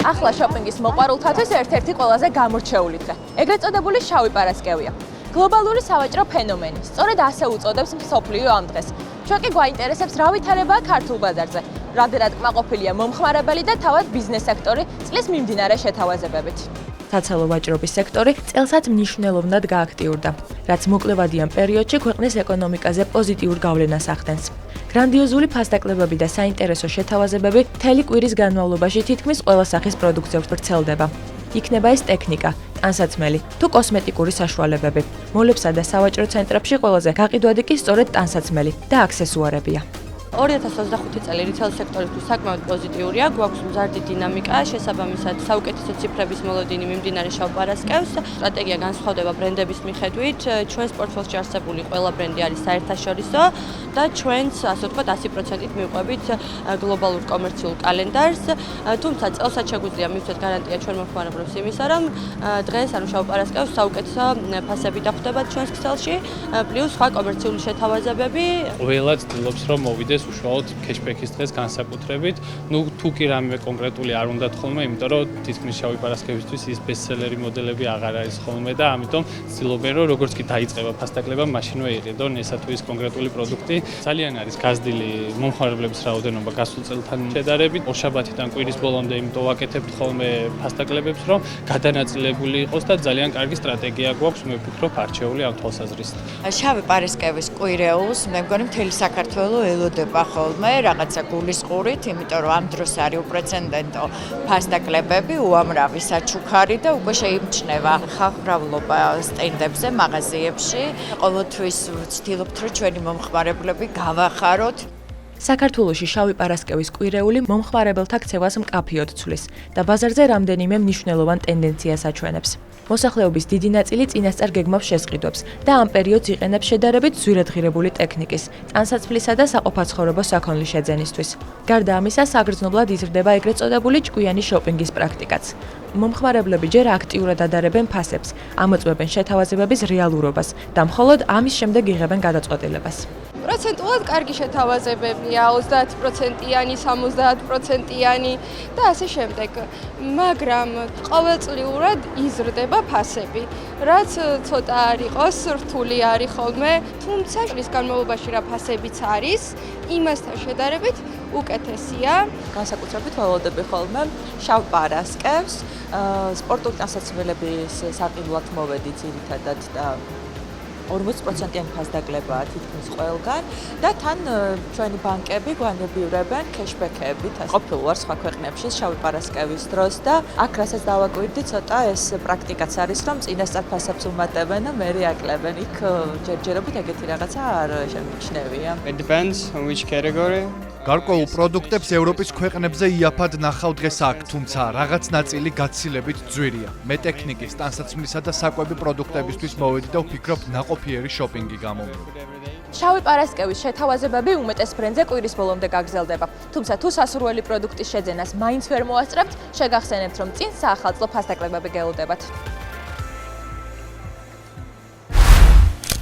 ახლა შოპინგის მოყვარულთათვის ერთ-ერთი ყველაზე გამორჩეული დღე. ეგრეთ წოდებული შავი პარასკევია. გლობალური სავაჭრო ფენომენი. სწორედ ასე უწოდებს მსოფლიო ამ დღეს. ჩვენ კი გვაინტერესებს რა ვითარებაა ქართულ ბაზარზე. რამდენად კმაყოფილია მომხმარებელი და თავად ბიზნეს სექტორი წლის მიმდინარე შეთავაზებებით. საცალო ვაჭრობის სექტორი წელსაც მნიშვნელოვნად გააქტიურდა, რაც მოკლევადიან პერიოდში ქვეყნის ეკონომიკაზე პოზიტიურ გავლენას ახდენს. გრანდიოზული ფასდაკლებები და საინტერესო შეთავაზებები მთელი კვირის განმავლობაში თითქმის ყველა სახის პროდუქციებს ვრცელდება. იქნება ეს ტექნიკა, ტანსაცმელი თუ კოსმეტიკური საშუალებები. მოლებსა და სავაჭრო ცენტრებში ყველაზე გაყიდვადი კი სწორედ ტანსაცმელი და აქსესუარებია. 2025 წელი რიტეილ სექტორისთვის საკმაოდ პოზიტიურია, გვაქვს მზარდი დინამიკა, შესაბამისად საუკეთესო ციფრების მოლოდინი მიმდინარე შავ პარასკევს. სტრატეგია განსხვავდება ბრენდების მიხედვით, ჩვენს პორტფელიოში არსებული ყველა ბრენდი არის საერთაშორისო და ჩვენც, ასე ვთქვათ, 100%-ით მივყვებით გლობალურ კომერციულ კალენდარს. თუმცა წელსაც შეგვიძლია მივცეთ გარანტია ჩვენ მომხმარებლებს იმისა, რომ დღეს, ანუ შავ პარასკევს საუკეთესო ფასები დახვდებათ ჩვენს ქსელში, პლუს სხვა კომერციული შეთავაზებები. ყველა ცდილობს რომ მოვიდეს უშუალოდ კეშბექის დღეს განსაკუთრებით. თუ კი რამე კონკრეტული არ უნდათ ხოლმე, იმიტომ რომ თითქმის შავი პარასკევისთვის ის ბესტსელერი მოდელები აღარ არის ხოლმე და ამიტომ ცდილობენ რომ როგორც კი დაიწყება ფასდაკლება, მაშინვე იყიდონ ესა თუ ის კონკრეტული პროდუქტი. ძალიან არის გაზრდილი მომხმარებლების რაოდენობა გასულ წელთან შედარებით. ორშაბათიდან კვირის ბოლომდე იმიტომ ვაკეთებთ ხოლმე ფასდაკლებებს, რომ გადანაწილებული იყოს და ძალიან კარგი სტრატეგია გვაქვს, მე ვფიქრობ, არჩეული ამ თვალსაზრისით. შავი პარასკევის კვირეულს მე მგონი მთელი საქართველო ელოდება ხოლმე რაღაცა გულისყურით, იმიტომ რომ ამ დროს არის უპრეცედენტო ფასდაკლებები, უამრავი საჩუქარი და უკვე შეიმჩნევა ხალხმრავლობა სტენდებზე, მაღაზიებში. ყოველთვის ვცდილობთ, რომ ჩვენი მომხმარებლები გავახაროთ. საქართველოში შავი პარასკევის კვირეული მომხმარებელთა ქცევას მკაფიოდ ცვლის და ბაზარზე რამდენიმე მნიშვნელოვან ტენდენციას აჩვენებს. მოსახლეობის დიდი ნაწილი წინასწარ გეგმავს შესყიდვებს და ამ პერიოდს იყენებს შედარებით ძვირადღირებული ტექნიკის, ტანსაცმლისა და საყოფაცხოვრებო საქონლის შეძენისთვის. გარდა ამისა, საგრძნობლად იზრდება ეგრეთ წოდებული ჭკვიანი შოპინგის პრაქტიკაც. მომხმარებლები ჯერ აქტიურად ადარებენ ფასებს, ამოწმებენ შეთავაზებების რეალურობას და მხოლოდ ამის შემდეგ იღებენ გადაწყვეტილებას. პროცენტულად კარგი შეთავაზებებია, 30%-იანი, 70%-იანი და ასე შემდეგ. მაგრამ ყოველწლიურად იზრდება ფასები, რაც ცოტა არ იყოს რთული არის ხოლმე, თუმცა წლის განმავლობაში რა ფასებიც არის, იმასთან შედარებით უკეთესია. განსაკუთრებით ველოდები ხოლმე შავ პარასკევს, სპორტული ტანსაცმელების საყიდვლად მოვედი ძირითადად და 40%-იანი ფასდაკლებაა თითქმის ყველგან და თან ჩვენი ბანკები გვანებიურებენ კეშბექებით. ყოფილ ვარ სხვა ქვეყნებში შავი პარასკევის დროს და აქ რასაც დავაკვირდი, ცოტა ეს პრაქტიკაც არის, რომ წინასწარ ფასებს უმატებენ და მერე აკლებენ. იქ ჯერჯერობით ეგეთი რაღაცა არ შემიჩნევია. It depends on which category. გარკვეულ პროდუქტებს ევროპის ქვეყნებზე იაფად ნახავ დღეს აქ, თუმცა რაღაც ნაწილი გაცილებით ძვირია. მე ტექნიკის, ტანსაცმლისა და საკვები პროდუქტებისთვის მოვედი და ვფიქრობ ნაყოფიერი შოპინგი გამომივიდა. შავი პარასკევის შეთავაზებები უმეტეს ბრენდზე კვირის ბოლომდე გაგრძელდება. თუმცა თუ სასურველი პროდუქტის შეძენას მაინც ვერ მოასწრებთ, შეგახსენებთ, რომ წინ საახალწლო ფასდაკლებები გელოდებათ.